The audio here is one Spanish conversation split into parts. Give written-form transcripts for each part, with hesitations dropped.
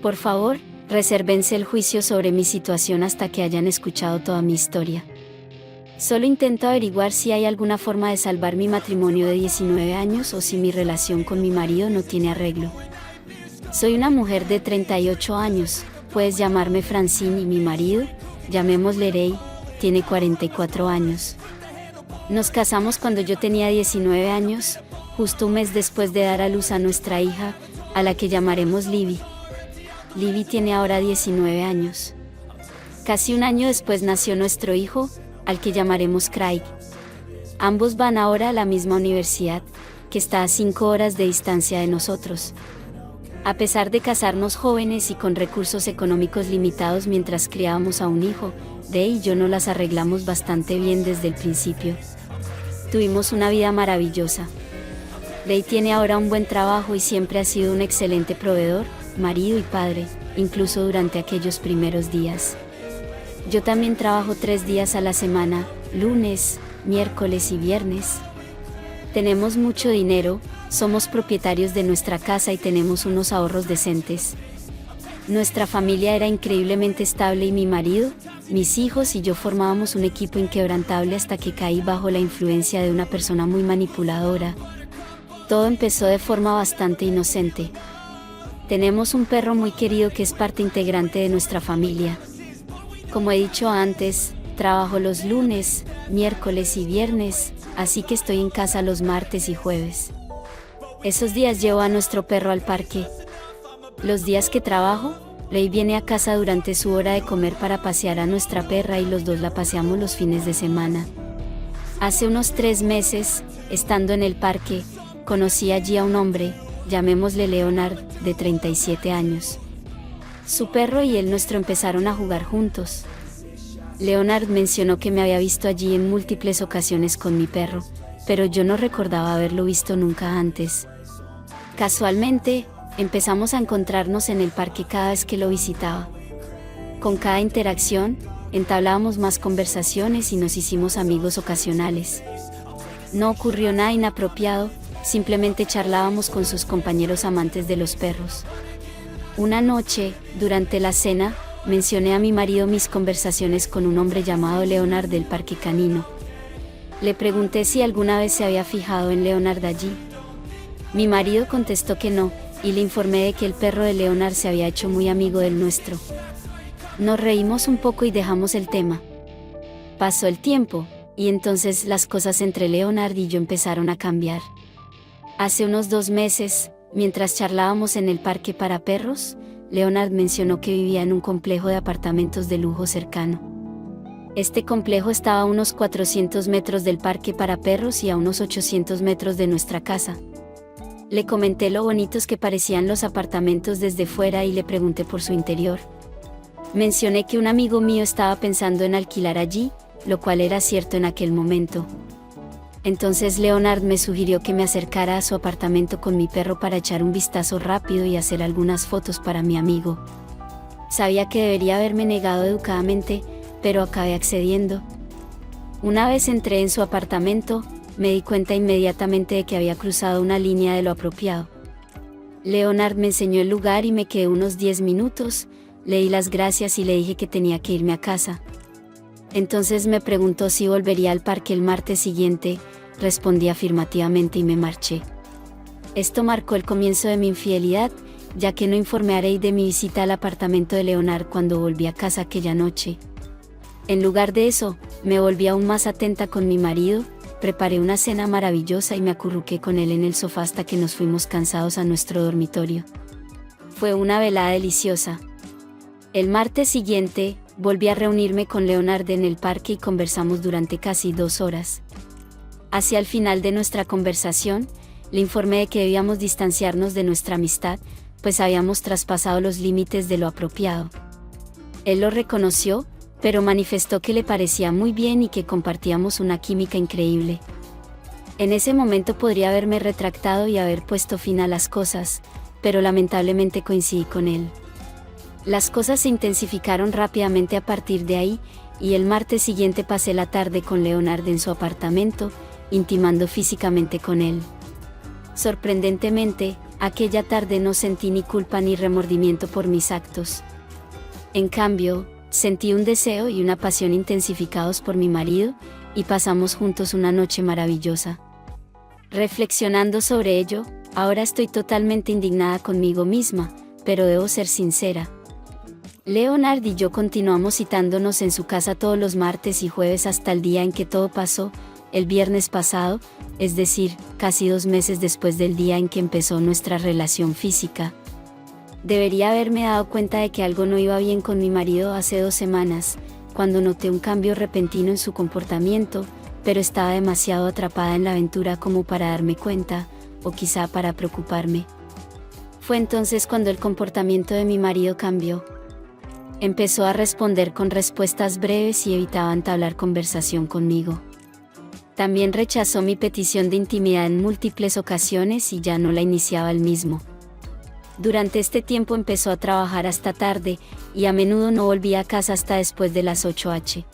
Por favor, resérvense el juicio sobre mi situación hasta que hayan escuchado toda mi historia. Solo intento averiguar si hay alguna forma de salvar mi matrimonio de 19 años o si mi relación con mi marido no tiene arreglo. Soy una mujer de 38 años, puedes llamarme Francine, y mi marido, llamémosle Rey, tiene 44 años. Nos casamos cuando yo tenía 19 años, justo un mes después de dar a luz a nuestra hija, a la que llamaremos Libby. Libby tiene ahora 19 años. Casi un año después nació nuestro hijo, al que llamaremos Craig. Ambos van ahora a la misma universidad, que está a 5 horas de distancia de nosotros. A pesar de casarnos jóvenes y con recursos económicos limitados mientras criábamos a un hijo, Day y yo nos las arreglamos bastante bien desde el principio. Tuvimos una vida maravillosa. Day tiene ahora un buen trabajo y siempre ha sido un excelente proveedor, marido y padre, incluso durante aquellos primeros días. Yo también trabajo 3 días a la semana, lunes, miércoles y viernes. Tenemos mucho dinero, somos propietarios de nuestra casa y tenemos unos ahorros decentes. Nuestra familia era increíblemente estable y mi marido, mis hijos y yo formábamos un equipo inquebrantable hasta que caí bajo la influencia de una persona muy manipuladora. Todo empezó de forma bastante inocente. Tenemos un perro muy querido que es parte integrante de nuestra familia. Como he dicho antes, trabajo los lunes, miércoles y viernes, así que estoy en casa los martes y jueves. Esos días llevo a nuestro perro al parque. Los días que trabajo, Ley viene a casa durante su hora de comer para pasear a nuestra perra y los dos la paseamos los fines de semana. Hace unos 3 meses, estando en el parque, conocí allí a un hombre, llamémosle Leonard, de 37 años. Su perro y él nuestro empezaron a jugar juntos. Leonard mencionó que me había visto allí en múltiples ocasiones con mi perro, pero yo no recordaba haberlo visto nunca antes. Casualmente, empezamos a encontrarnos en el parque cada vez que lo visitaba. Con cada interacción, entablábamos más conversaciones y nos hicimos amigos ocasionales. No ocurrió nada inapropiado, simplemente charlábamos con sus compañeros amantes de los perros. Una noche, durante la cena, mencioné a mi marido mis conversaciones con un hombre llamado Leonard del parque canino. Le pregunté si alguna vez se había fijado en Leonard allí. Mi marido contestó que no, y le informé de que el perro de Leonard se había hecho muy amigo del nuestro. Nos reímos un poco y dejamos el tema. Pasó el tiempo, y entonces las cosas entre Leonard y yo empezaron a cambiar. Hace unos 2 meses, mientras charlábamos en el parque para perros, Leonard mencionó que vivía en un complejo de apartamentos de lujo cercano. Este complejo estaba a unos 400 metros del parque para perros y a unos 800 metros de nuestra casa. Le comenté lo bonitos que parecían los apartamentos desde fuera y le pregunté por su interior. Mencioné que un amigo mío estaba pensando en alquilar allí, lo cual era cierto en aquel momento. Entonces Leonard me sugirió que me acercara a su apartamento con mi perro para echar un vistazo rápido y hacer algunas fotos para mi amigo. Sabía que debería haberme negado educadamente, pero acabé accediendo. Una vez entré en su apartamento, me di cuenta inmediatamente de que había cruzado una línea de lo apropiado. Leonard me enseñó el lugar y me quedé unos 10 minutos, le di las gracias y le dije que tenía que irme a casa. Entonces me preguntó si volvería al parque el martes siguiente, respondí afirmativamente y me marché. Esto marcó el comienzo de mi infidelidad, ya que no informé a Rey de mi visita al apartamento de Leonard cuando volví a casa aquella noche. En lugar de eso, me volví aún más atenta con mi marido, preparé una cena maravillosa y me acurruqué con él en el sofá hasta que nos fuimos cansados a nuestro dormitorio. Fue una velada deliciosa. El martes siguiente, volví a reunirme con Leonard en el parque y conversamos durante casi 2 horas. Hacia el final de nuestra conversación, le informé de que debíamos distanciarnos de nuestra amistad, pues habíamos traspasado los límites de lo apropiado. Él lo reconoció, pero manifestó que le parecía muy bien y que compartíamos una química increíble. En ese momento podría haberme retractado y haber puesto fin a las cosas, pero lamentablemente coincidí con él. Las cosas se intensificaron rápidamente a partir de ahí, y el martes siguiente pasé la tarde con Leonard en su apartamento, intimando físicamente con él. Sorprendentemente, Aquella tarde no sentí ni culpa ni remordimiento por mis actos. En cambio, sentí un deseo y una pasión intensificados por mi marido, y pasamos juntos una noche maravillosa. Reflexionando sobre ello, ahora estoy totalmente indignada conmigo misma, pero debo ser sincera. Leonard y yo continuamos citándonos en su casa todos los martes y jueves hasta el día en que todo pasó, el viernes pasado, es decir, casi 2 meses después del día en que empezó nuestra relación física. Debería haberme dado cuenta de que algo no iba bien con mi marido hace 2 semanas, cuando noté un cambio repentino en su comportamiento, pero estaba demasiado atrapada en la aventura como para darme cuenta, o quizá para preocuparme. Fue entonces cuando el comportamiento de mi marido cambió. Empezó a responder con respuestas breves y evitaba entablar conversación conmigo. También rechazó mi petición de intimidad en múltiples ocasiones y ya no la iniciaba él mismo. Durante este tiempo empezó a trabajar hasta tarde, y a menudo no volvía a casa hasta después de las 8 p.m.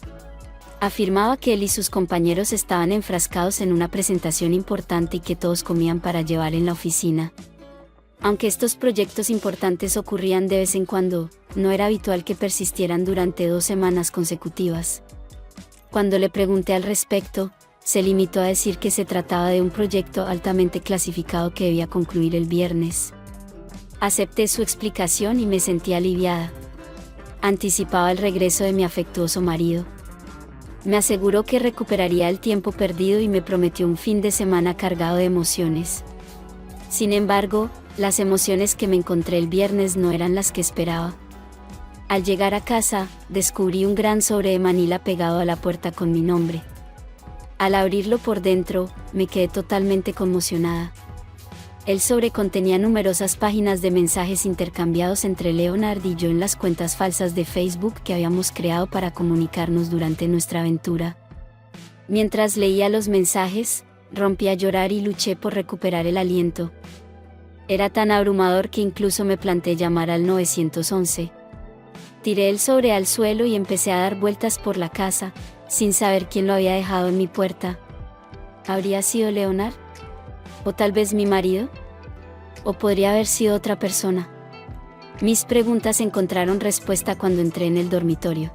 Afirmaba que él y sus compañeros estaban enfrascados en una presentación importante y que todos comían para llevar en la oficina. Aunque estos proyectos importantes ocurrían de vez en cuando, no era habitual que persistieran durante 2 semanas consecutivas. Cuando le pregunté al respecto, se limitó a decir que se trataba de un proyecto altamente clasificado que debía concluir el viernes. Acepté su explicación y me sentí aliviada. Anticipaba el regreso de mi afectuoso marido. Me aseguró que recuperaría el tiempo perdido y me prometió un fin de semana cargado de emociones. Sin embargo, las emociones que me encontré el viernes no eran las que esperaba. Al llegar a casa, descubrí un gran sobre de Manila pegado a la puerta con mi nombre. Al abrirlo por dentro, me quedé totalmente conmocionada. El sobre contenía numerosas páginas de mensajes intercambiados entre Leonard y yo en las cuentas falsas de Facebook que habíamos creado para comunicarnos durante nuestra aventura. Mientras leía los mensajes, rompí a llorar y luché por recuperar el aliento. Era tan abrumador que incluso me planteé llamar al 911. Tiré el sobre al suelo y empecé a dar vueltas por la casa, sin saber quién lo había dejado en mi puerta. ¿Habría sido Leonard? ¿O tal vez mi marido? ¿O podría haber sido otra persona? Mis preguntas encontraron respuesta cuando entré en el dormitorio.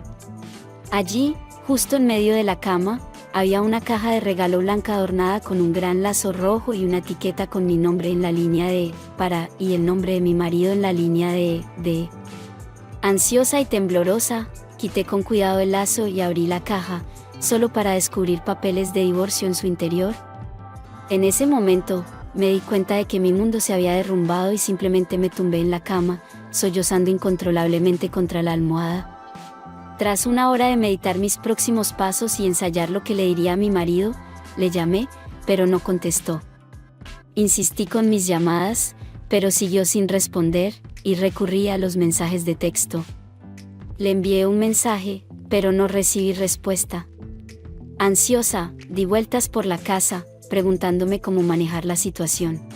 Allí, justo en medio de la cama, había una caja de regalo blanca adornada con un gran lazo rojo y una etiqueta con mi nombre en la línea de «para» y el nombre de mi marido en la línea de. Ansiosa y temblorosa, quité con cuidado el lazo y abrí la caja, solo para descubrir papeles de divorcio en su interior. En ese momento, me di cuenta de que mi mundo se había derrumbado y simplemente me tumbé en la cama, sollozando incontrolablemente contra la almohada. Tras una hora de meditar mis próximos pasos y ensayar lo que le diría a mi marido, le llamé, pero no contestó. Insistí con mis llamadas, pero siguió sin responder, y recurrí a los mensajes de texto. Le envié un mensaje, pero no recibí respuesta. Ansiosa, di vueltas por la casa, preguntándome cómo manejar la situación.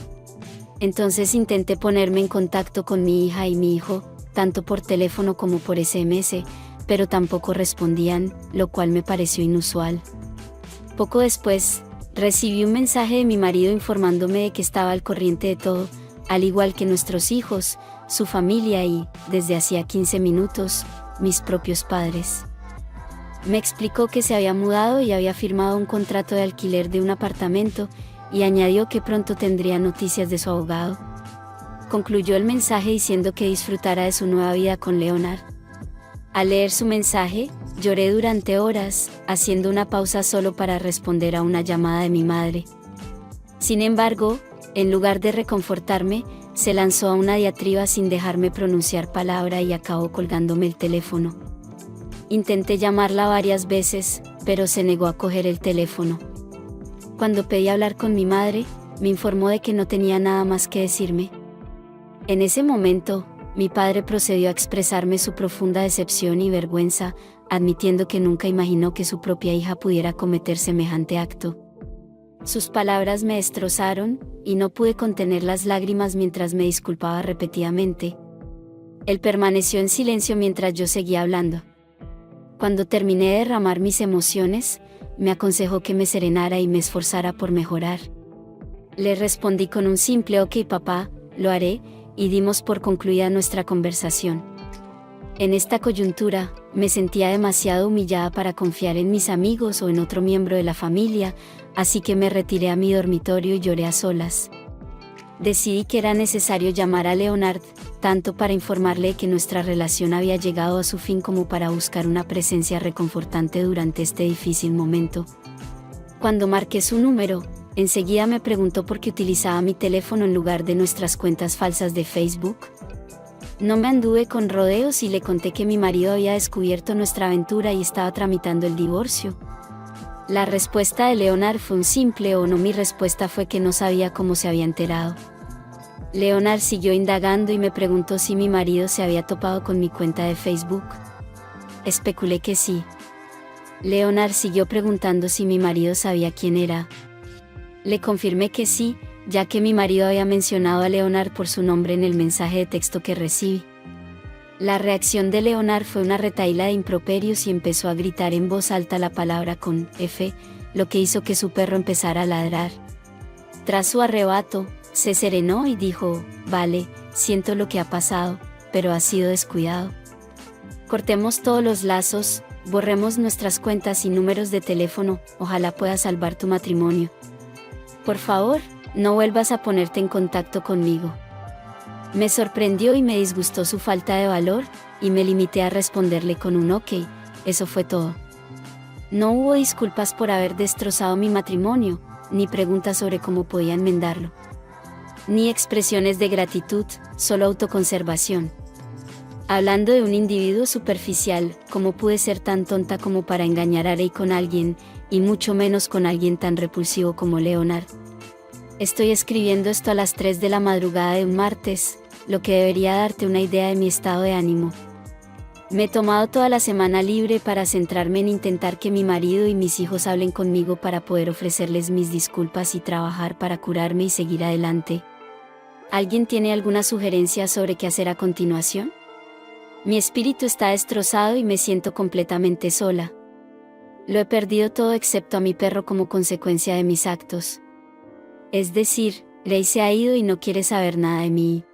Entonces intenté ponerme en contacto con mi hija y mi hijo, tanto por teléfono como por SMS, pero tampoco respondían, lo cual me pareció inusual. Poco después, recibí un mensaje de mi marido informándome de que estaba al corriente de todo, al igual que nuestros hijos, su familia y, desde hacía 15 minutos, mis propios padres. Me explicó que se había mudado y había firmado un contrato de alquiler de un apartamento, y añadió que pronto tendría noticias de su abogado. Concluyó el mensaje diciendo que disfrutara de su nueva vida con Leonard. Al leer su mensaje, lloré durante horas, haciendo una pausa solo para responder a una llamada de mi madre. Sin embargo, en lugar de reconfortarme, se lanzó a una diatriba sin dejarme pronunciar palabra y acabó colgándome el teléfono. Intenté llamarla varias veces, pero se negó a coger el teléfono. Cuando pedí hablar con mi madre, me informó de que no tenía nada más que decirme. En ese momento, mi padre procedió a expresarme su profunda decepción y vergüenza, admitiendo que nunca imaginó que su propia hija pudiera cometer semejante acto. Sus palabras me destrozaron, y no pude contener las lágrimas mientras me disculpaba repetidamente. Él permaneció en silencio mientras yo seguía hablando. Cuando terminé de derramar mis emociones, me aconsejó que me serenara y me esforzara por mejorar. Le respondí con un simple «Ok, papá», lo haré, y dimos por concluida nuestra conversación. En esta coyuntura, me sentía demasiado humillada para confiar en mis amigos o en otro miembro de la familia, así que me retiré a mi dormitorio y lloré a solas. Decidí que era necesario llamar a Leonard, tanto para informarle que nuestra relación había llegado a su fin como para buscar una presencia reconfortante durante este difícil momento. Cuando marqué su número, enseguida me preguntó por qué utilizaba mi teléfono en lugar de nuestras cuentas falsas de Facebook. No me anduve con rodeos y le conté que mi marido había descubierto nuestra aventura y estaba tramitando el divorcio. La respuesta de Leonard fue un simple o no. Mi respuesta fue que no sabía cómo se había enterado. Leonard siguió indagando y me preguntó si mi marido se había topado con mi cuenta de Facebook. Especulé que sí. Leonard siguió preguntando si mi marido sabía quién era. Le confirmé que sí, ya que mi marido había mencionado a Leonard por su nombre en el mensaje de texto que recibí. La reacción de Leonard fue una retahíla de improperios y empezó a gritar en voz alta la palabra con F, lo que hizo que su perro empezara a ladrar. Tras su arrebato, se serenó y dijo: vale, siento lo que ha pasado, pero has sido descuidado. Cortemos todos los lazos, borremos nuestras cuentas y números de teléfono, ojalá puedas salvar tu matrimonio. Por favor, no vuelvas a ponerte en contacto conmigo. Me sorprendió y me disgustó su falta de valor, y me limité a responderle con un ok, eso fue todo. No hubo disculpas por haber destrozado mi matrimonio, ni preguntas sobre cómo podía enmendarlo. Ni expresiones de gratitud, solo autoconservación. Hablando de un individuo superficial, ¿cómo pude ser tan tonta como para engañar a Ray con alguien, y mucho menos con alguien tan repulsivo como Leonard? Estoy escribiendo esto a las 3 de la madrugada de un martes, lo que debería darte una idea de mi estado de ánimo. Me he tomado toda la semana libre para centrarme en intentar que mi marido y mis hijos hablen conmigo para poder ofrecerles mis disculpas y trabajar para curarme y seguir adelante. ¿Alguien tiene alguna sugerencia sobre qué hacer a continuación? Mi espíritu está destrozado y me siento completamente sola. Lo he perdido todo excepto a mi perro como consecuencia de mis actos. Es decir, Ray se ha ido y no quiere saber nada de mí.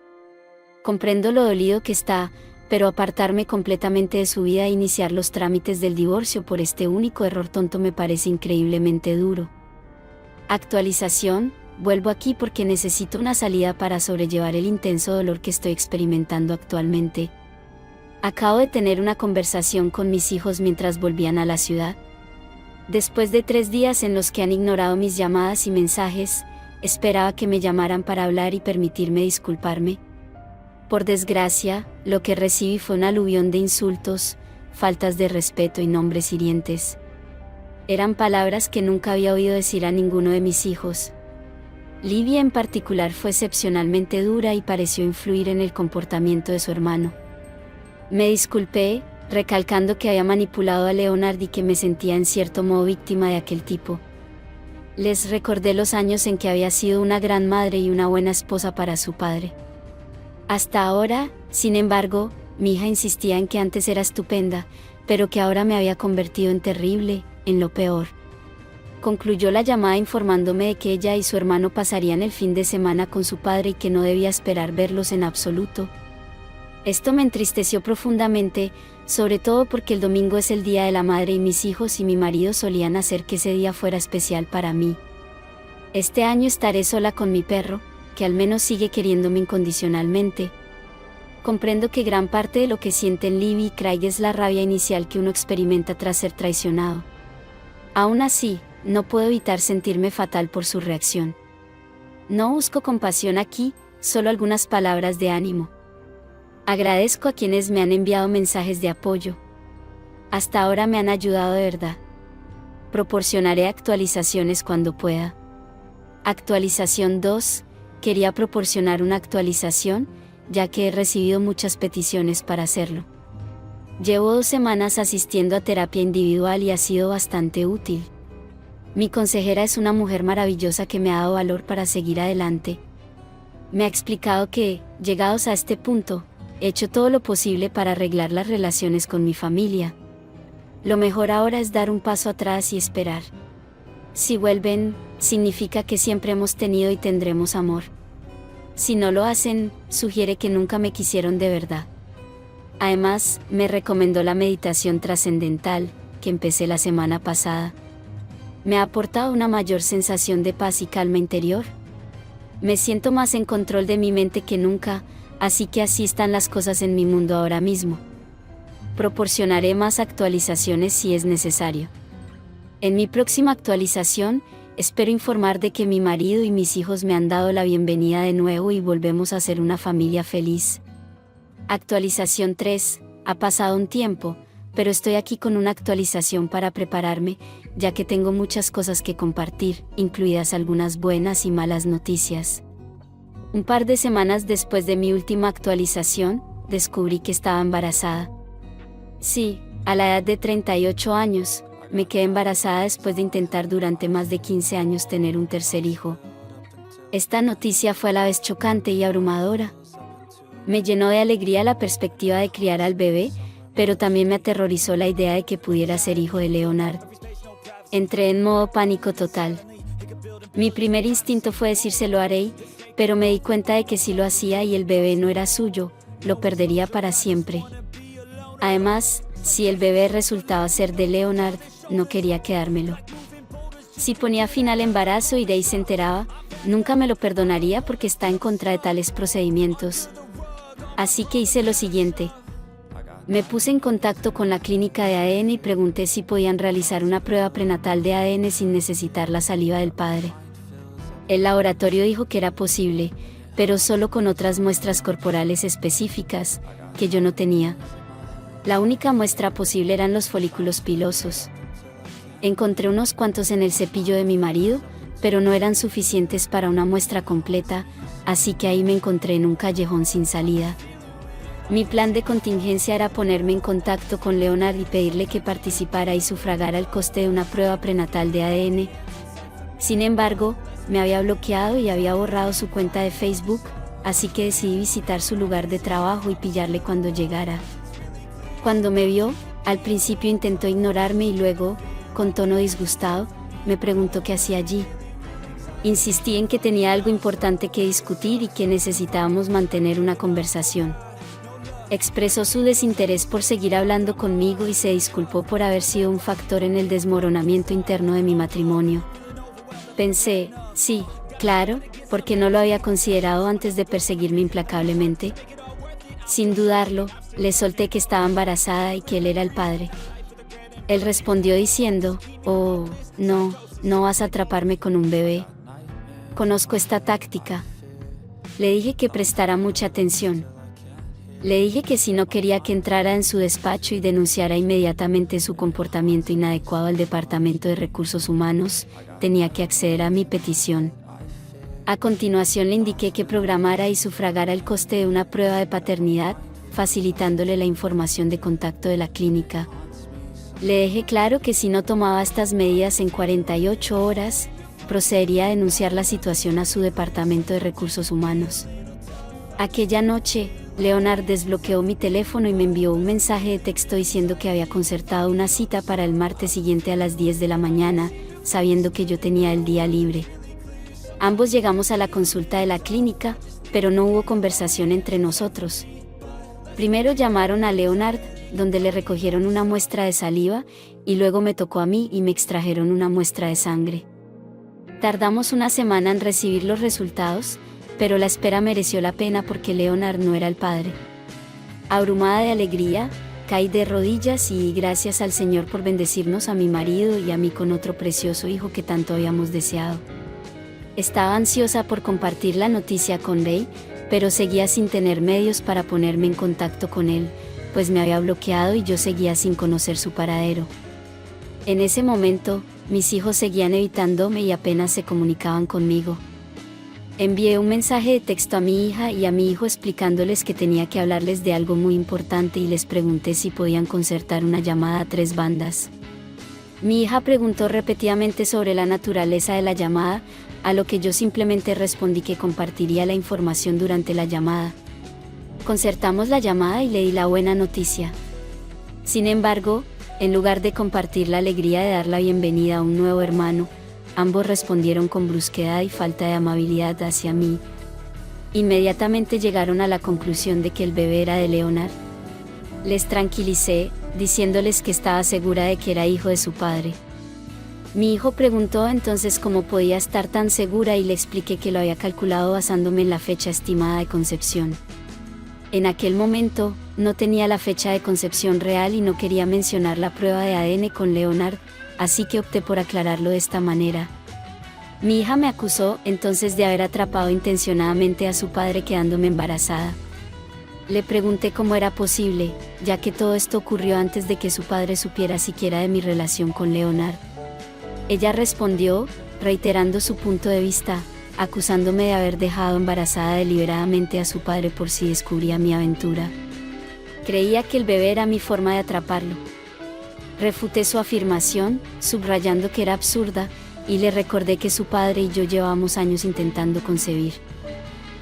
Comprendo lo dolido que está, pero apartarme completamente de su vida e iniciar los trámites del divorcio por este único error tonto me parece increíblemente duro. Actualización: vuelvo aquí porque necesito una salida para sobrellevar el intenso dolor que estoy experimentando actualmente. Acabo de tener una conversación con mis hijos mientras volvían a la ciudad. Después de 3 días en los que han ignorado mis llamadas y mensajes, esperaba que me llamaran para hablar y permitirme disculparme. Por desgracia, lo que recibí fue un aluvión de insultos, faltas de respeto y nombres hirientes. Eran palabras que nunca había oído decir a ninguno de mis hijos. Livia en particular fue excepcionalmente dura y pareció influir en el comportamiento de su hermano. Me disculpé, recalcando que había manipulado a Leonard y que me sentía en cierto modo víctima de aquel tipo. Les recordé los años en que había sido una gran madre y una buena esposa para su padre. Hasta ahora, sin embargo, mi hija insistía en que antes era estupenda, pero que ahora me había convertido en terrible, en lo peor. Concluyó la llamada informándome de que ella y su hermano pasarían el fin de semana con su padre y que no debía esperar verlos en absoluto. Esto me entristeció profundamente, sobre todo porque el domingo es el día de la madre y mis hijos y mi marido solían hacer que ese día fuera especial para mí. Este año estaré sola con mi perro, que al menos sigue queriéndome incondicionalmente. Comprendo que gran parte de lo que sienten Libby y Craig es la rabia inicial que uno experimenta tras ser traicionado. Aún así, no puedo evitar sentirme fatal por su reacción. No busco compasión aquí, solo algunas palabras de ánimo. Agradezco a quienes me han enviado mensajes de apoyo. Hasta ahora me han ayudado de verdad. Proporcionaré actualizaciones cuando pueda. Actualización 2. Quería proporcionar una actualización, ya que he recibido muchas peticiones para hacerlo. Llevo 2 semanas asistiendo a terapia individual y ha sido bastante útil. Mi consejera es una mujer maravillosa que me ha dado valor para seguir adelante. Me ha explicado que, llegados a este punto, he hecho todo lo posible para arreglar las relaciones con mi familia. Lo mejor ahora es dar un paso atrás y esperar. Si vuelven, significa que siempre hemos tenido y tendremos amor. Si no lo hacen, sugiere que nunca me quisieron de verdad. Además, me recomendó la meditación trascendental, que empecé la semana pasada. Me ha aportado una mayor sensación de paz y calma interior. Me siento más en control de mi mente que nunca, así que así están las cosas en mi mundo ahora mismo. Proporcionaré más actualizaciones si es necesario. En mi próxima actualización, espero informar de que mi marido y mis hijos me han dado la bienvenida de nuevo y volvemos a ser una familia feliz. Actualización 3. Ha pasado un tiempo, pero estoy aquí con una actualización para prepararme, ya que tengo muchas cosas que compartir, incluidas algunas buenas y malas noticias. Un par de semanas después de mi última actualización, descubrí que estaba embarazada. Sí, a la edad de 38 años, me quedé embarazada después de intentar durante más de 15 años tener un tercer hijo. Esta noticia fue a la vez chocante y abrumadora. Me llenó de alegría la perspectiva de criar al bebé, pero también me aterrorizó la idea de que pudiera ser hijo de Leonard. Entré en modo pánico total. Mi primer instinto fue decírselo a Ray, pero me di cuenta de que si lo hacía y el bebé no era suyo, lo perdería para siempre. Además, si el bebé resultaba ser de Leonard, no quería quedármelo. Si ponía fin al embarazo y Ray se enteraba, nunca me lo perdonaría porque está en contra de tales procedimientos. Así que hice lo siguiente. Me puse en contacto con la clínica de ADN y pregunté si podían realizar una prueba prenatal de ADN sin necesitar la saliva del padre. El laboratorio dijo que era posible, pero solo con otras muestras corporales específicas, que yo no tenía. La única muestra posible eran los folículos pilosos. Encontré unos cuantos en el cepillo de mi marido, pero no eran suficientes para una muestra completa, así que ahí me encontré en un callejón sin salida. Mi plan de contingencia era ponerme en contacto con Leonard y pedirle que participara y sufragara el coste de una prueba prenatal de ADN. Sin embargo, me había bloqueado y había borrado su cuenta de Facebook, así que decidí visitar su lugar de trabajo y pillarle cuando llegara. Cuando me vio, al principio intentó ignorarme y luego, con tono disgustado, me preguntó qué hacía allí. Insistí en que tenía algo importante que discutir y que necesitábamos mantener una conversación. Expresó su desinterés por seguir hablando conmigo y se disculpó por haber sido un factor en el desmoronamiento interno de mi matrimonio. Pensé, sí, claro, porque no lo había considerado antes de perseguirme implacablemente. Sin dudarlo, le solté que estaba embarazada y que él era el padre. Él respondió diciendo, «Oh, no, no vas a atraparme con un bebé. Conozco esta táctica». Le dije que prestara mucha atención. Le dije que si no quería que entrara en su despacho y denunciara inmediatamente su comportamiento inadecuado al Departamento de Recursos Humanos, tenía que acceder a mi petición. A continuación le indiqué que programara y sufragara el coste de una prueba de paternidad, facilitándole la información de contacto de la clínica. Le dejé claro que si no tomaba estas medidas en 48 horas, procedería a denunciar la situación a su Departamento de Recursos Humanos. Aquella noche, Leonard desbloqueó mi teléfono y me envió un mensaje de texto diciendo que había concertado una cita para el martes siguiente a las 10 de la mañana, sabiendo que yo tenía el día libre. Ambos llegamos a la consulta de la clínica, pero no hubo conversación entre nosotros. Primero llamaron a Leonard, donde le recogieron una muestra de saliva, y luego me tocó a mí y me extrajeron una muestra de sangre. Tardamos una semana en recibir los resultados, pero la espera mereció la pena porque Leonard no era el padre. Abrumada de alegría, caí de rodillas y gracias al Señor por bendecirnos a mi marido y a mí con otro precioso hijo que tanto habíamos deseado. Estaba ansiosa por compartir la noticia con Ray, pero seguía sin tener medios para ponerme en contacto con él, pues me había bloqueado y yo seguía sin conocer su paradero. En ese momento, mis hijos seguían evitándome y apenas se comunicaban conmigo. Envié un mensaje de texto a mi hija y a mi hijo explicándoles que tenía que hablarles de algo muy importante y les pregunté si podían concertar una llamada a 3 bandas. Mi hija preguntó repetidamente sobre la naturaleza de la llamada, a lo que yo simplemente respondí que compartiría la información durante la llamada. Concertamos la llamada y le di la buena noticia. Sin embargo, en lugar de compartir la alegría de dar la bienvenida a un nuevo hermano, ambos respondieron con brusquedad y falta de amabilidad hacia mí. Inmediatamente llegaron a la conclusión de que el bebé era de Leonard. Les tranquilicé, diciéndoles que estaba segura de que era hijo de su padre. Mi hijo preguntó entonces cómo podía estar tan segura y le expliqué que lo había calculado basándome en la fecha estimada de concepción. En aquel momento, no tenía la fecha de concepción real y no quería mencionar la prueba de ADN con Leonard, así que opté por aclararlo de esta manera. Mi hija me acusó entonces de haber atrapado intencionadamente a su padre quedándome embarazada. Le pregunté cómo era posible, ya que todo esto ocurrió antes de que su padre supiera siquiera de mi relación con Leonard. Ella respondió, reiterando su punto de vista, acusándome de haber dejado embarazada deliberadamente a su padre por si descubría mi aventura. Creía que el bebé era mi forma de atraparlo. Refuté su afirmación, subrayando que era absurda, y le recordé que su padre y yo llevábamos años intentando concebir.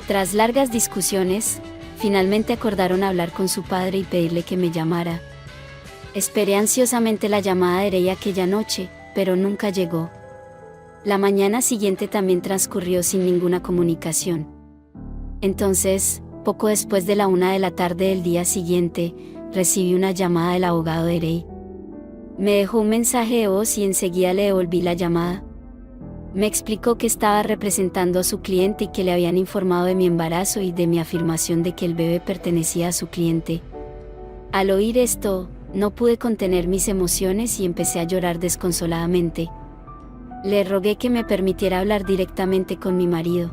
Tras largas discusiones, finalmente acordaron hablar con su padre y pedirle que me llamara. Esperé ansiosamente la llamada de Rey aquella noche, pero nunca llegó. La mañana siguiente también transcurrió sin ninguna comunicación. Entonces, poco después de la 1 de la tarde del día siguiente, recibí una llamada del abogado de Rey. Me dejó un mensaje de voz y enseguida le devolví la llamada. Me explicó que estaba representando a su cliente y que le habían informado de mi embarazo y de mi afirmación de que el bebé pertenecía a su cliente. Al oír esto, no pude contener mis emociones y empecé a llorar desconsoladamente. Le rogué que me permitiera hablar directamente con mi marido.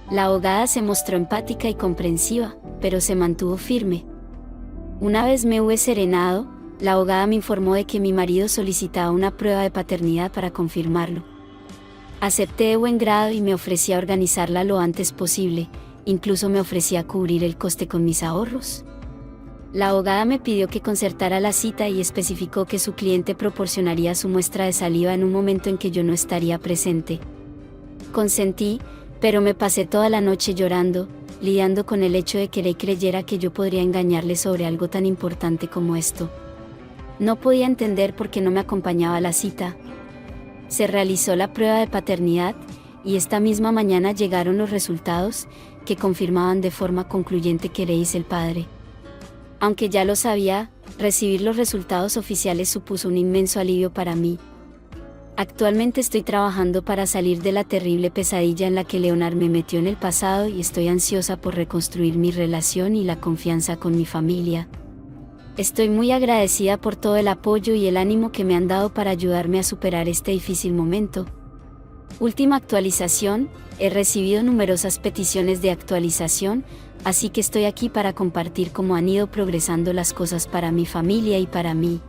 La abogada se mostró empática y comprensiva, pero se mantuvo firme. Una vez me hube serenado, la abogada me informó de que mi marido solicitaba una prueba de paternidad para confirmarlo. Acepté de buen grado y me ofrecí a organizarla lo antes posible, incluso me ofrecí a cubrir el coste con mis ahorros. La abogada me pidió que concertara la cita y especificó que su cliente proporcionaría su muestra de saliva en un momento en que yo no estaría presente. Consentí, pero me pasé toda la noche llorando, lidiando con el hecho de que Rey creyera que yo podría engañarle sobre algo tan importante como esto. No podía entender por qué no me acompañaba a la cita. Se realizó la prueba de paternidad, y esta misma mañana llegaron los resultados, que confirmaban de forma concluyente que Rey es el padre. Aunque ya lo sabía, recibir los resultados oficiales supuso un inmenso alivio para mí. Actualmente estoy trabajando para salir de la terrible pesadilla en la que Leonard me metió en el pasado y estoy ansiosa por reconstruir mi relación y la confianza con mi familia. Estoy muy agradecida por todo el apoyo y el ánimo que me han dado para ayudarme a superar este difícil momento. Última actualización, he recibido numerosas peticiones de actualización, así que estoy aquí para compartir cómo han ido progresando las cosas para mi familia y para mí.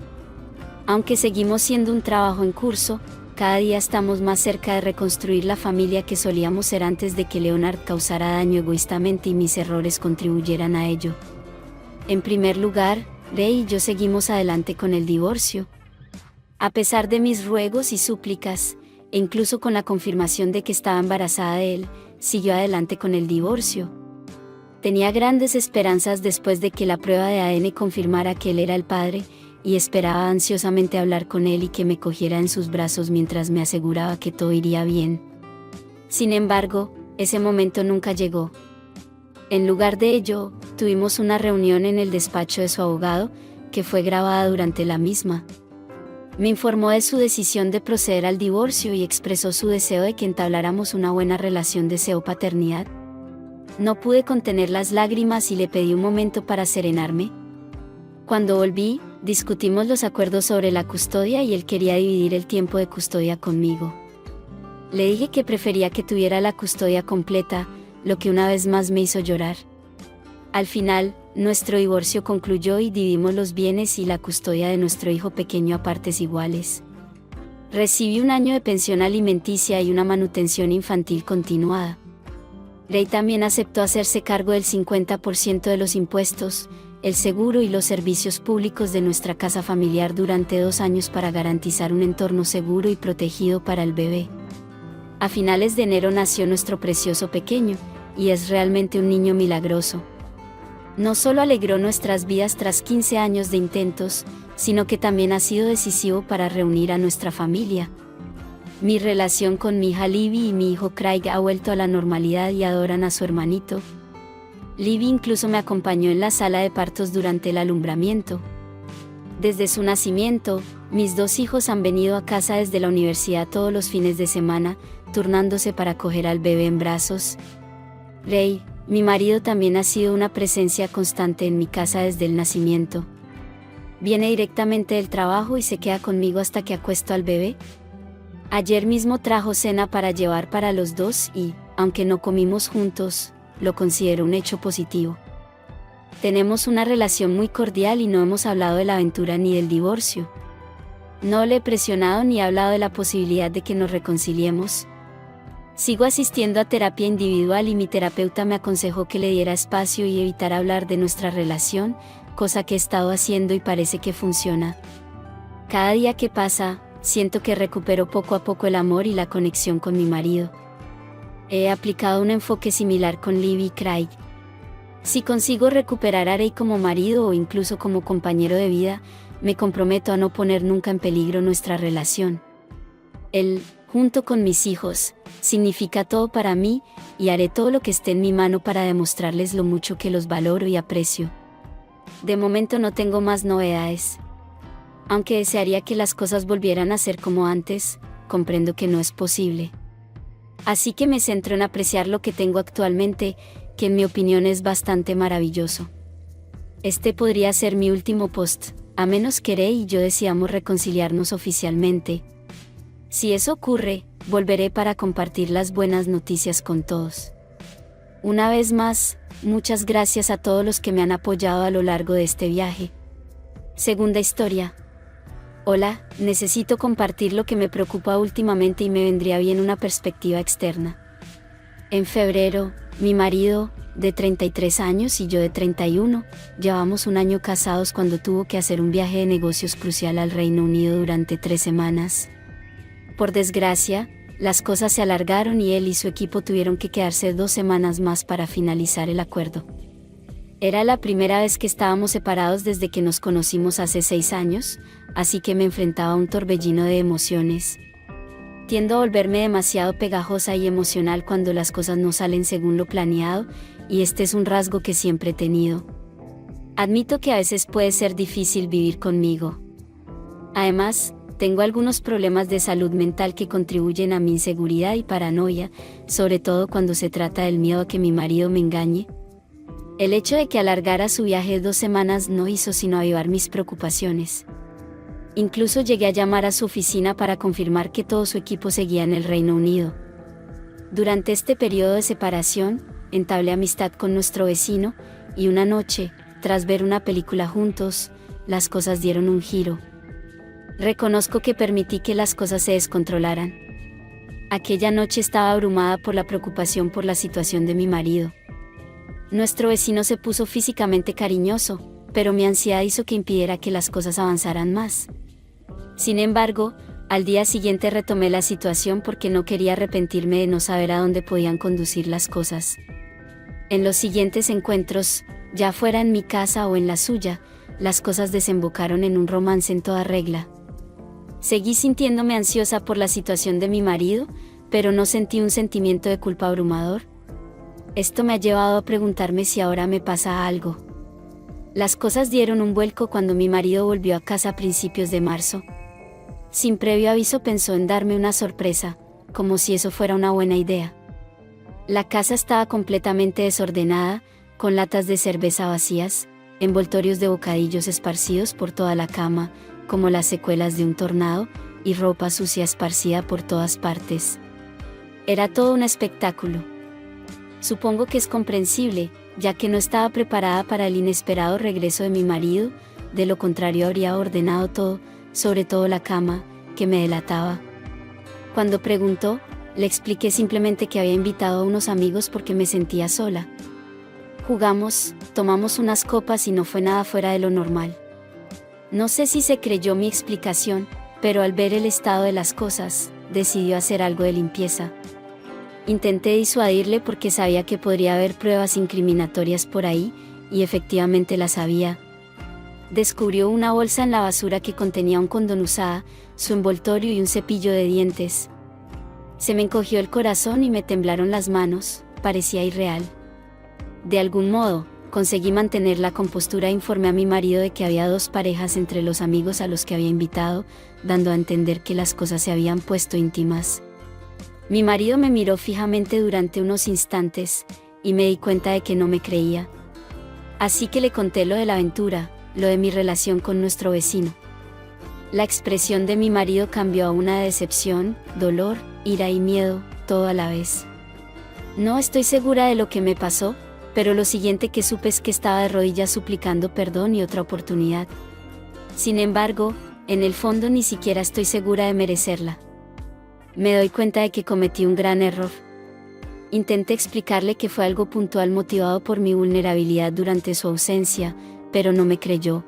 Aunque seguimos siendo un trabajo en curso, cada día estamos más cerca de reconstruir la familia que solíamos ser antes de que Leonard causara daño egoístamente y mis errores contribuyeran a ello. En primer lugar, Rey y yo seguimos adelante con el divorcio. A pesar de mis ruegos y súplicas, e incluso con la confirmación de que estaba embarazada de él, siguió adelante con el divorcio. Tenía grandes esperanzas después de que la prueba de ADN confirmara que él era el padre, y esperaba ansiosamente hablar con él y que me cogiera en sus brazos mientras me aseguraba que todo iría bien. Sin embargo, ese momento nunca llegó. En lugar de ello, tuvimos una reunión en el despacho de su abogado, que fue grabada durante la misma. Me informó de su decisión de proceder al divorcio y expresó su deseo de que entabláramos una buena relación deseo-paternidad. No pude contener las lágrimas y le pedí un momento para serenarme. Cuando volví, discutimos los acuerdos sobre la custodia y él quería dividir el tiempo de custodia conmigo. Le dije que prefería que tuviera la custodia completa, lo que una vez más me hizo llorar. Al final, nuestro divorcio concluyó y dividimos los bienes y la custodia de nuestro hijo pequeño a partes iguales. Recibí un año de pensión alimenticia y una manutención infantil continuada. Rey también aceptó hacerse cargo del 50% de los impuestos, el seguro y los servicios públicos de nuestra casa familiar durante 2 años para garantizar un entorno seguro y protegido para el bebé. A finales de enero nació nuestro precioso pequeño, y es realmente un niño milagroso. No solo alegró nuestras vidas tras 15 años de intentos, sino que también ha sido decisivo para reunir a nuestra familia. Mi relación con mi hija Libby y mi hijo Craig ha vuelto a la normalidad y adoran a su hermanito. Libby incluso me acompañó en la sala de partos durante el alumbramiento. Desde su nacimiento, mis 2 hijos han venido a casa desde la universidad todos los fines de semana, turnándose para coger al bebé en brazos. Ray, mi marido, también ha sido una presencia constante en mi casa desde el nacimiento. Viene directamente del trabajo y se queda conmigo hasta que acuesto al bebé. Ayer mismo trajo cena para llevar para los 2 y, aunque no comimos juntos, lo considero un hecho positivo. Tenemos una relación muy cordial y no hemos hablado de la aventura ni del divorcio. No le he presionado ni he hablado de la posibilidad de que nos reconciliemos. Sigo asistiendo a terapia individual y mi terapeuta me aconsejó que le diera espacio y evitar hablar de nuestra relación, cosa que he estado haciendo y parece que funciona. Cada día que pasa, siento que recupero poco a poco el amor y la conexión con mi marido. He aplicado un enfoque similar con Libby y Craig. Si consigo recuperar a Ray como marido o incluso como compañero de vida, me comprometo a no poner nunca en peligro nuestra relación. Él, junto con mis hijos, significa todo para mí, y haré todo lo que esté en mi mano para demostrarles lo mucho que los valoro y aprecio. De momento no tengo más novedades. Aunque desearía que las cosas volvieran a ser como antes, comprendo que no es posible. Así que me centro en apreciar lo que tengo actualmente, que en mi opinión es bastante maravilloso. Este podría ser mi último post, a menos que Ray y yo deseamos reconciliarnos oficialmente. Si eso ocurre, volveré para compartir las buenas noticias con todos. Una vez más, muchas gracias a todos los que me han apoyado a lo largo de este viaje. Segunda historia. Hola, necesito compartir lo que me preocupa últimamente y me vendría bien una perspectiva externa. En febrero, mi marido, de 33 años y yo de 31, llevamos un año casados cuando tuvo que hacer un viaje de negocios crucial al Reino Unido durante 3 semanas. Por desgracia, las cosas se alargaron y él y su equipo tuvieron que quedarse 2 semanas más para finalizar el acuerdo. Era la primera vez que estábamos separados desde que nos conocimos hace 6 años, así que me enfrentaba a un torbellino de emociones. Tiendo a volverme demasiado pegajosa y emocional cuando las cosas no salen según lo planeado, y este es un rasgo que siempre he tenido. Admito que a veces puede ser difícil vivir conmigo. Además, tengo algunos problemas de salud mental que contribuyen a mi inseguridad y paranoia, sobre todo cuando se trata del miedo a que mi marido me engañe. El hecho de que alargara su viaje 2 semanas no hizo sino avivar mis preocupaciones. Incluso llegué a llamar a su oficina para confirmar que todo su equipo seguía en el Reino Unido. Durante este periodo de separación, entablé amistad con nuestro vecino, y una noche, tras ver una película juntos, las cosas dieron un giro. Reconozco que permití que las cosas se descontrolaran. Aquella noche estaba abrumada por la preocupación por la situación de mi marido. Nuestro vecino se puso físicamente cariñoso, pero mi ansiedad hizo que impidiera que las cosas avanzaran más. Sin embargo, al día siguiente retomé la situación porque no quería arrepentirme de no saber a dónde podían conducir las cosas. En los siguientes encuentros, ya fuera en mi casa o en la suya, las cosas desembocaron en un romance en toda regla. Seguí sintiéndome ansiosa por la situación de mi marido, pero no sentí un sentimiento de culpa abrumador. Esto me ha llevado a preguntarme si ahora me pasa algo. Las cosas dieron un vuelco cuando mi marido volvió a casa a principios de marzo. Sin previo aviso pensó en darme una sorpresa, como si eso fuera una buena idea. La casa estaba completamente desordenada, con latas de cerveza vacías, envoltorios de bocadillos esparcidos por toda la cama, como las secuelas de un tornado, y ropa sucia esparcida por todas partes. Era todo un espectáculo. Supongo que es comprensible, ya que no estaba preparada para el inesperado regreso de mi marido, de lo contrario habría ordenado todo, sobre todo la cama, que me delataba. Cuando preguntó, le expliqué simplemente que había invitado a unos amigos porque me sentía sola. Jugamos, tomamos unas copas y no fue nada fuera de lo normal. No sé si se creyó mi explicación, pero al ver el estado de las cosas, decidió hacer algo de limpieza. Intenté disuadirle porque sabía que podría haber pruebas incriminatorias por ahí, y efectivamente las había. Descubrió una bolsa en la basura que contenía un condón usada, su envoltorio y un cepillo de dientes. Se me encogió el corazón y me temblaron las manos, parecía irreal. De algún modo, conseguí mantener la compostura e informé a mi marido de que había 2 parejas entre los amigos a los que había invitado, dando a entender que las cosas se habían puesto íntimas. Mi marido me miró fijamente durante unos instantes, y me di cuenta de que no me creía. Así que le conté lo de la aventura, lo de mi relación con nuestro vecino. La expresión de mi marido cambió a una de decepción, dolor, ira y miedo, todo a la vez. No estoy segura de lo que me pasó, pero lo siguiente que supe es que estaba de rodillas suplicando perdón y otra oportunidad. Sin embargo, en el fondo ni siquiera estoy segura de merecerla. Me doy cuenta de que cometí un gran error. Intenté explicarle que fue algo puntual motivado por mi vulnerabilidad durante su ausencia, pero no me creyó.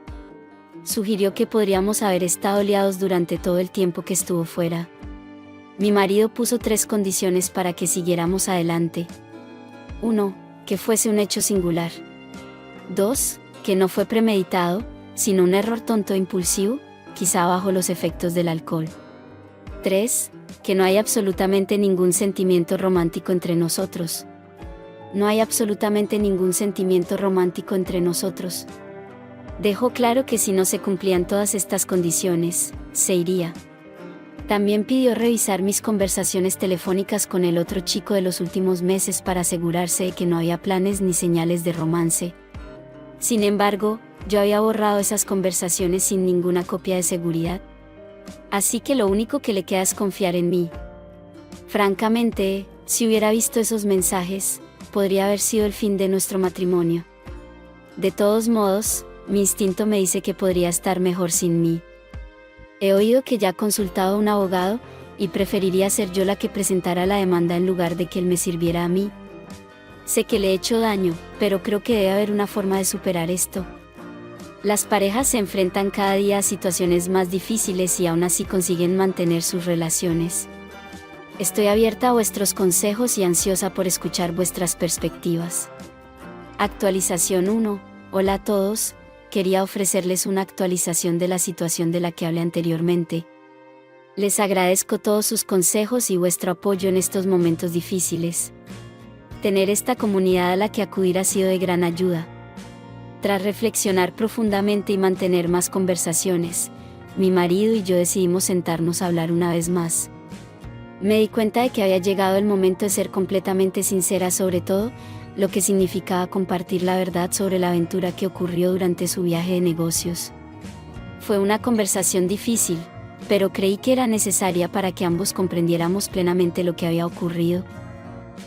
Sugirió que podríamos haber estado liados durante todo el tiempo que estuvo fuera. Mi marido puso 3 condiciones para que siguiéramos adelante. 1. Que fuese un hecho singular. 2. Que no fue premeditado, sino un error tonto e impulsivo, quizá bajo los efectos del alcohol. 3. Que no hay absolutamente ningún sentimiento romántico entre nosotros. No hay absolutamente ningún sentimiento romántico entre nosotros. Dejó claro que si no se cumplían todas estas condiciones, se iría. También pidió revisar mis conversaciones telefónicas con el otro chico de los últimos meses para asegurarse de que no había planes ni señales de romance. Sin embargo, yo había borrado esas conversaciones sin ninguna copia de seguridad. Así que lo único que le queda es confiar en mí. Francamente, si hubiera visto esos mensajes, podría haber sido el fin de nuestro matrimonio. De todos modos, mi instinto me dice que podría estar mejor sin mí. He oído que ya ha consultado a un abogado, y preferiría ser yo la que presentara la demanda en lugar de que él me sirviera a mí. Sé que le he hecho daño, pero creo que debe haber una forma de superar esto. Las parejas se enfrentan cada día a situaciones más difíciles y aún así consiguen mantener sus relaciones. Estoy abierta a vuestros consejos y ansiosa por escuchar vuestras perspectivas. Actualización 1. Hola a todos. Quería ofrecerles una actualización de la situación de la que hablé anteriormente. Les agradezco todos sus consejos y vuestro apoyo en estos momentos difíciles. Tener esta comunidad a la que acudir ha sido de gran ayuda. Tras reflexionar profundamente y mantener más conversaciones, mi marido y yo decidimos sentarnos a hablar una vez más. Me di cuenta de que había llegado el momento de ser completamente sincera sobre todo, lo que significaba compartir la verdad sobre la aventura que ocurrió durante su viaje de negocios. Fue una conversación difícil, pero creí que era necesaria para que ambos comprendiéramos plenamente lo que había ocurrido.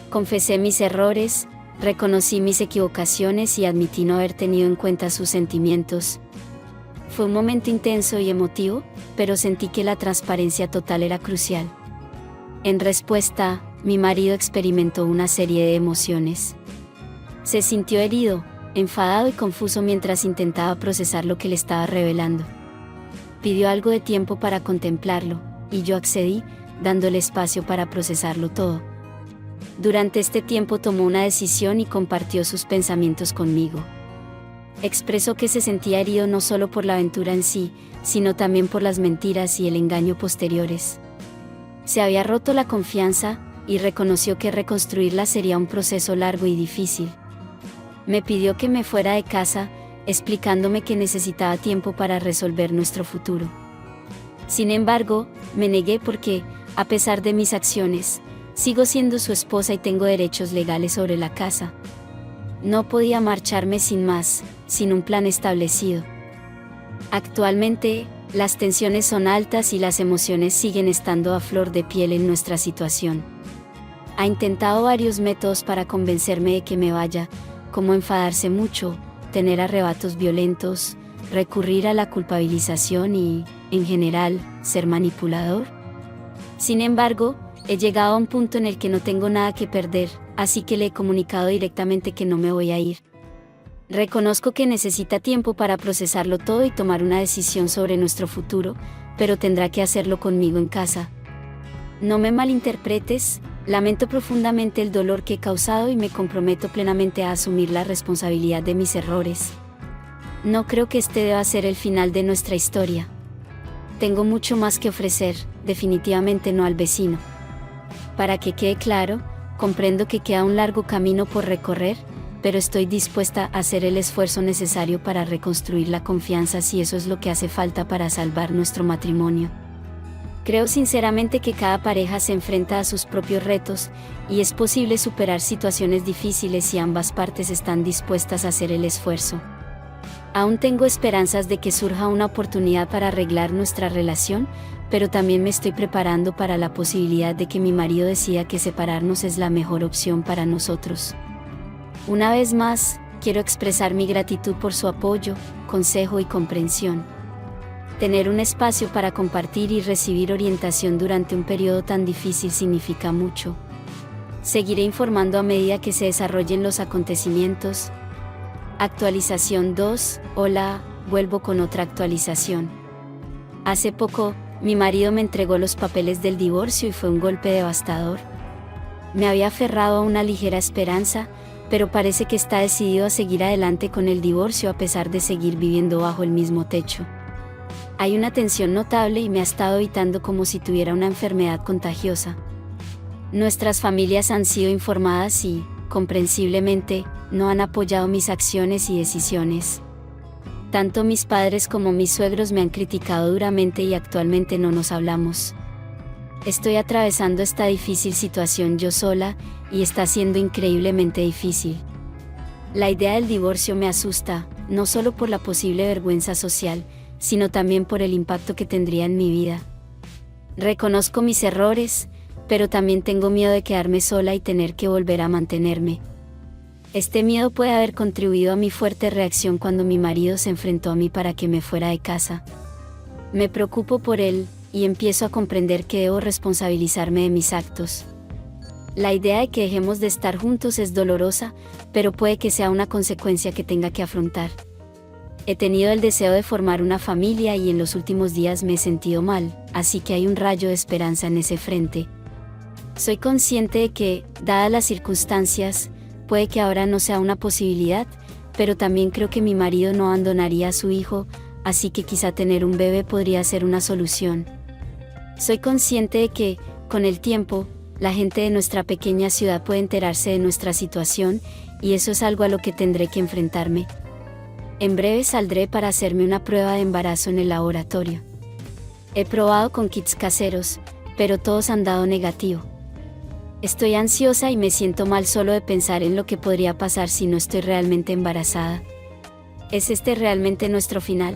Confesé mis errores, reconocí mis equivocaciones y admití no haber tenido en cuenta sus sentimientos. Fue un momento intenso y emotivo, pero sentí que la transparencia total era crucial. En respuesta, mi marido experimentó una serie de emociones. Se sintió herido, enfadado y confuso mientras intentaba procesar lo que le estaba revelando. Pidió algo de tiempo para contemplarlo, y yo accedí, dándole espacio para procesarlo todo. Durante este tiempo tomó una decisión y compartió sus pensamientos conmigo. Expresó que se sentía herido no solo por la aventura en sí, sino también por las mentiras y el engaño posteriores. Se había roto la confianza, y reconoció que reconstruirla sería un proceso largo y difícil. Me pidió que me fuera de casa, explicándome que necesitaba tiempo para resolver nuestro futuro. Sin embargo, me negué porque, a pesar de mis acciones, sigo siendo su esposa y tengo derechos legales sobre la casa. No podía marcharme sin más, sin un plan establecido. Actualmente, las tensiones son altas y las emociones siguen estando a flor de piel en nuestra situación. Ha intentado varios métodos para convencerme de que me vaya, como enfadarse mucho, tener arrebatos violentos, recurrir a la culpabilización y, en general, ser manipulador. Sin embargo, he llegado a un punto en el que no tengo nada que perder, así que le he comunicado directamente que no me voy a ir. Reconozco que necesita tiempo para procesarlo todo y tomar una decisión sobre nuestro futuro, pero tendrá que hacerlo conmigo en casa. No me malinterpretes, lamento profundamente el dolor que he causado y me comprometo plenamente a asumir la responsabilidad de mis errores. No creo que este deba ser el final de nuestra historia. Tengo mucho más que ofrecer, definitivamente no al vecino. Para que quede claro, comprendo que queda un largo camino por recorrer, pero estoy dispuesta a hacer el esfuerzo necesario para reconstruir la confianza si eso es lo que hace falta para salvar nuestro matrimonio. Creo sinceramente que cada pareja se enfrenta a sus propios retos, y es posible superar situaciones difíciles si ambas partes están dispuestas a hacer el esfuerzo. Aún tengo esperanzas de que surja una oportunidad para arreglar nuestra relación, pero también me estoy preparando para la posibilidad de que mi marido decida que separarnos es la mejor opción para nosotros. Una vez más, quiero expresar mi gratitud por su apoyo, consejo y comprensión. Tener un espacio para compartir y recibir orientación durante un periodo tan difícil significa mucho. Seguiré informando a medida que se desarrollen los acontecimientos. Actualización 2. Hola, vuelvo con otra actualización. Hace poco, mi marido me entregó los papeles del divorcio y fue un golpe devastador. Me había aferrado a una ligera esperanza, pero parece que está decidido a seguir adelante con el divorcio a pesar de seguir viviendo bajo el mismo techo. Hay una tensión notable y me ha estado evitando como si tuviera una enfermedad contagiosa. Nuestras familias han sido informadas y, comprensiblemente, no han apoyado mis acciones y decisiones. Tanto mis padres como mis suegros me han criticado duramente y actualmente no nos hablamos. Estoy atravesando esta difícil situación yo sola, y está siendo increíblemente difícil. La idea del divorcio me asusta, no solo por la posible vergüenza social, sino también por el impacto que tendría en mi vida. Reconozco mis errores, pero también tengo miedo de quedarme sola y tener que volver a mantenerme. Este miedo puede haber contribuido a mi fuerte reacción cuando mi marido se enfrentó a mí para que me fuera de casa. Me preocupo por él, y empiezo a comprender que debo responsabilizarme de mis actos. La idea de que dejemos de estar juntos es dolorosa, pero puede que sea una consecuencia que tenga que afrontar. He tenido el deseo de formar una familia y en los últimos días me he sentido mal, así que hay un rayo de esperanza en ese frente. Soy consciente de que, dadas las circunstancias, puede que ahora no sea una posibilidad, pero también creo que mi marido no abandonaría a su hijo, así que quizá tener un bebé podría ser una solución. Soy consciente de que, con el tiempo, la gente de nuestra pequeña ciudad puede enterarse de nuestra situación, y eso es algo a lo que tendré que enfrentarme. En breve saldré para hacerme una prueba de embarazo en el laboratorio. He probado con kits caseros, pero todos han dado negativo. Estoy ansiosa y me siento mal solo de pensar en lo que podría pasar si no estoy realmente embarazada. ¿Es este realmente nuestro final?